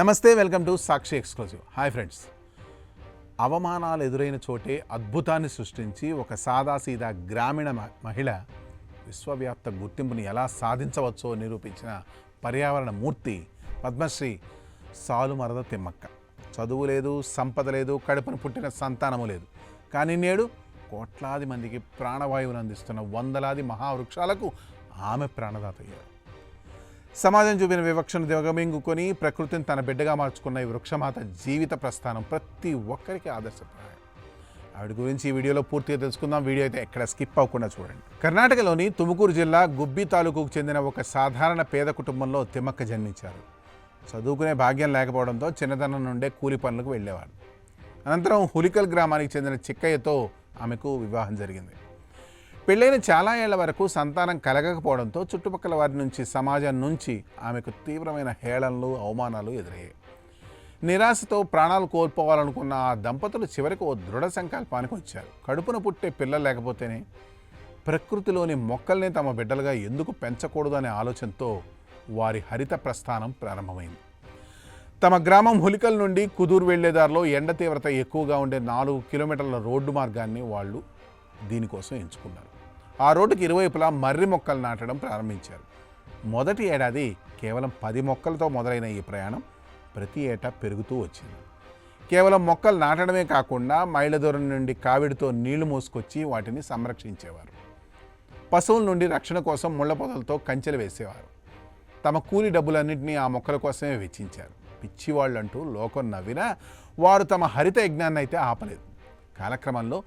నమస్తే, welcome to Sakshi exclusive. Hi friends. అవమానాలు ఎదురైన చోటే అద్భుతాన్ని సృష్టించి ఒక సాదాసీదా గ్రామీణ మహిళ విశ్వవ్యాప్త గుర్తింపుని ఎలా సాధించవచ్చో నిరూపించిన పర్యావరణ మూర్తి పద్మశ్రీ సాలుమరద తిమ్మక్క. చదువు లేదు, సంపద లేదు, కడుపున పుట్టిన సంతానము లేదు, కానీ నేడు కోట్లాది మందికి ప్రాణవాయువును అందిస్తున్న వందలాది మహావృక్షాలకు ఆమె ప్రాణదాత అయ్యారు. సమాజం చూపిన వివక్షను దిగమింగుకొని ప్రకృతిని తన బిడ్డగా మార్చుకున్న ఈ వృక్షమాత జీవిత ప్రస్థానం ప్రతి ఒక్కరికి ఆదర్శప్రాయం. ఆవిడ గురించి ఈ వీడియోలో పూర్తిగా తెలుసుకుందాం. వీడియో అయితే ఎక్కడ స్కిప్ అవ్వకుండా చూడండి. కర్ణాటకలోని తుముకూరు జిల్లా గుబ్బి తాలూకుకు చెందిన ఒక సాధారణ పేద కుటుంబంలో తిమ్మక్క జన్మించారు. చదువుకునే భాగ్యం లేకపోవడంతో చిన్నతనం నుండే కూలి పనులకు వెళ్ళేవారు. అనంతరం హులికల్ గ్రామానికి చెందిన చిక్కయ్యతో ఆమెకు వివాహం జరిగింది. పెళ్ళైన చాలా ఏళ్ల వరకు సంతానం కలగకపోవడంతో చుట్టుపక్కల వారి నుంచి, సమాజం నుంచి ఆమెకు తీవ్రమైన హేళనలు, అవమానాలు ఎదురయ్యాయి. నిరాశతో ప్రాణాలు కోల్పోవాలనుకున్న ఆ దంపతులు చివరికి ఓ దృఢ సంకల్పానికి వచ్చారు. కడుపున పుట్టే పిల్లలు లేకపోతేనే ప్రకృతిలోని మొక్కల్ని తమ బిడ్డలుగా ఎందుకు పెంచకూడదు అనే ఆలోచనతో వారి హరిత ప్రస్థానం ప్రారంభమైంది. తమ గ్రామం హులికల్ నుండి కుదూరు వెళ్లేదారిలో ఎండ తీవ్రత ఎక్కువగా ఉండే 4 కిలోమీటర్ల రోడ్డు మార్గాన్ని వాళ్ళు దీనికోసం ఎంచుకున్నారు. ఆ రోడ్డుకి ఇరువైపులా మర్రి మొక్కలు నాటడం ప్రారంభించారు. మొదటి ఏడాది కేవలం 10 మొక్కలతో మొదలైన ఈ ప్రయాణం ప్రతి ఏటా పెరుగుతూ వచ్చింది. కేవలం మొక్కలు నాటడమే కాకుండా మైళ్ళ దూరం నుండి కావిడితో నీళ్లు మోసుకొచ్చి వాటిని సంరక్షించేవారు. పశువుల నుండి రక్షణ కోసం ముళ్ల పొదలతో కంచెలు వేసేవారు. తమ కూలి డబ్బులన్నింటినీ ఆ మొక్కల కోసమే వెచ్చించారు. పిచ్చివాళ్ళంటూ లోకం నవ్వినా వారు తమ హరిత యజ్ఞాన్ని అయితే ఆపలేదు. కాలక్రమంలో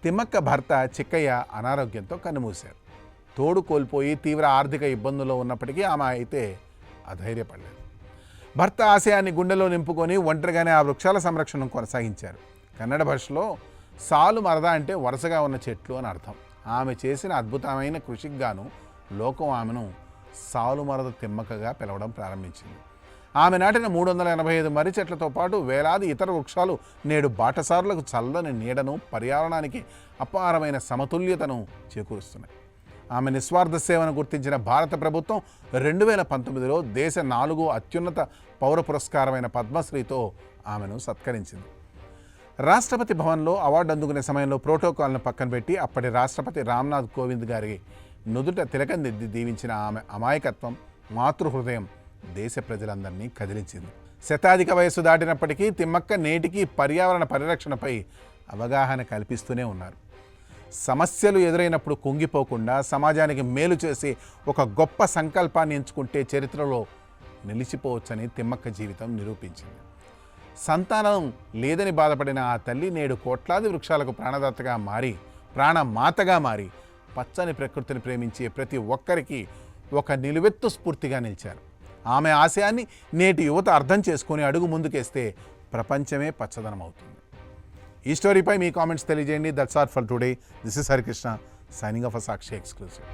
తిమ్మక్క భర్త చిక్కయ్య అనారోగ్యంతో కన్నుమూశారు. తోడు కోల్పోయి తీవ్ర ఆర్థిక ఇబ్బందుల్లో ఉన్నప్పటికీ ఆమె అయితే అధైర్యపడలేదు. భర్త ఆశయాన్ని గుండెలో నింపుకొని ఒంటరిగానే ఆ వృక్షాల సంరక్షణను కొనసాగించారు. కన్నడ భాషలో సాలుమరద అంటే వరుసగా ఉన్న చెట్లు అని అర్థం. ఆమె చేసిన అద్భుతమైన కృషికి గాను లోకం ఆమెను సాలుమరద తిమ్మక్కగా పిలవడం ప్రారంభించింది. ఆమె నాటిన 385 మర్రి చెట్లతో పాటు వేలాది ఇతర వృక్షాలు నేడు బాటసారులకు చల్లని నీడను, పర్యావరణానికి అపారమైన సమతుల్యతను చేకూరుస్తున్నాయి. ఆమె నిస్వార్థ సేవను గుర్తించిన భారత ప్రభుత్వం 2019లో దేశ 4వ అత్యున్నత పౌర పురస్కారమైన పద్మశ్రీతో ఆమెను సత్కరించింది. రాష్ట్రపతి భవన్లో అవార్డు అందుకునే సమయంలో ప్రోటోకాల్ను పక్కన పెట్టి అప్పటి రాష్ట్రపతి రామ్నాథ్ కోవింద్ గారి నుదుట తిలకం దిద్ది దీవించిన ఆమె అమాయకత్వం, మాతృహృదయం దేశ ప్రజలందరినీ కదిలించింది. శతాధిక వయస్సు దాటినప్పటికీ తిమ్మక్క నేటికి పర్యావరణ పరిరక్షణపై అవగాహన కల్పిస్తూనే ఉన్నారు. సమస్యలు ఎదురైనప్పుడు కుంగిపోకుండా సమాజానికి మేలు చేసి ఒక గొప్ప సంకల్పాన్ని ఎంచుకుంటే చరిత్రలో నిలిచిపోవచ్చని తిమ్మక్క జీవితం నిరూపించింది. సంతానం లేదని బాధపడిన ఆ తల్లి నేడు కోట్లాది వృక్షాలకు ప్రాణదాతగా మారి, ప్రాణమాతగా మారి, పచ్చని ప్రకృతిని ప్రేమించే ప్రతి ఒక్కరికి ఒక నిలువెత్తు స్ఫూర్తిగా నిలిచారు. ఆమె ఆశయాన్ని నేటి యువత అర్థం చేసుకొని అడుగు ముందుకేస్తే ప్రపంచమే పచ్చదనం అవుతుంది. ఈ స్టోరీపై మీ కామెంట్స్ తెలియజేయండి. That's all for today. This is Harikrishna signing off Sakshi exclusive.